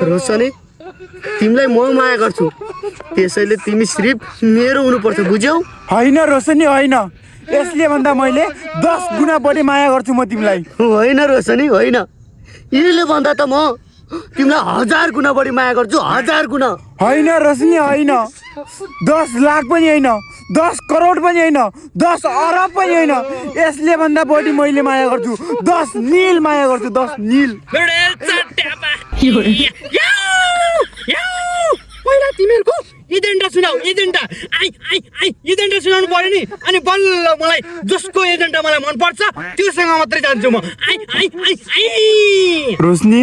रोशनी तिमीलाई म माया गर्छु त्यसैले तिमी सिर्फ मेरो हुनुपर्छ बुझ्यौ होइन रोशनी होइन यसले भन्दा मैले 10 गुणा बढी माया गर्छु म तिमीलाई होइन रोशनी होइन यसले भन्दा त म तिमीलाई 1000 गुणा बढी माया गर्छु 1000 गुणा होइन रोशनी होइन 10 लाख पनि होइन 10 करोड पनि होइन 10 अरब पनि होइन यसले भन्दा बढी मैले माया गर्छु 10 नील माया गर्छु 10 नील पहिला तिमीहरूको एजेन्डा सुनाऊ एजेन्डा एजेन्डा सुनाउनु पर्यो नि अनि बल्ल मलाई जसको एजेन्डा मलाई मन पर्छ त्योसँग मात्रै जान्छु म रोशनी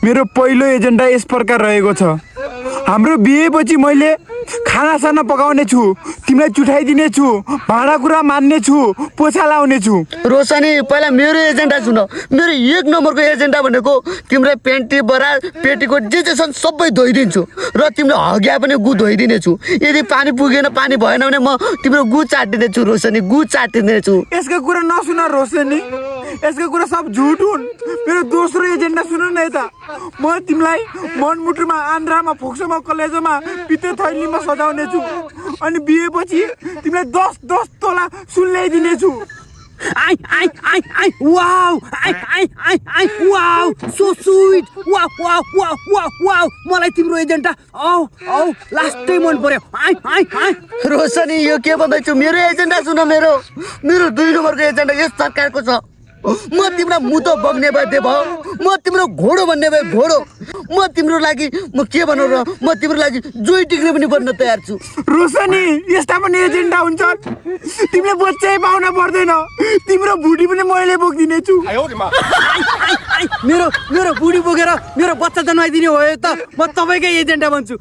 मेरो पहिलो एजेन्डा यस प्रकार रहेको छ हाम्रो बिहेपछि मैले खानासाना पकाउने छु तिमीलाई चुठाइदिने छु भाँडाकुँडा मान्ने छु पोछा लाउने छु रोशनी पहिला मेरो एजेन्डा सुन मेरो 1 नम्बरको एजेन्डा भनेको तिम्रो पेन्टी बरा पेटीकोट जे छन् सबै धोइदिन्छु र तिम्रो हग्या पनि गु धोइदिने छु यदि पानी पुगेन पानी भएन भने म तिम्रो गु चाटिदिने छु रोशनी गु चाटिदिने छु यसको कुरा नसुन रोशनी यसको कुरा सब झुट हुन् मेरो दोस्रो एजेन्डा सुन न यता म तिमीलाई मनमुटुमा आन्द्रामा फोक्सोमा कलेजोमा पिते थैलीमा सजाउने छु अनि बिहेपछि तिमीलाई 10 तोला सुन ल्याइदिने छु वाउ सो स्वीट वाउ मलाई तिम्रो एजेन्डा लास्टै मन पर्यो रोशनी यो के भन्दैछु मेरो एजेन्डा सुन मेरो 2 नम्बरको एजेन्डा यस सरकारको छ म तिम्रो मुतो बग्ने भए भयो म तिम्रो घोडो भन्ने भए घोडो म तिम्रो लागि म के भनौँ र म तिम्रो लागि जोइ टिक्ने पनि बन्न तयार छु रोशनी यस्ता पनि एजेन्डा हुन्छ तिमीले बच्चै पाउन पर्दैन तिम्रो बुढी पनि मैले बोकिदिने छु मेरो बुढी बोकेर मेरो बच्चा जन्माइदिने हो त म तपाईँकै एजेन्डा भन्छु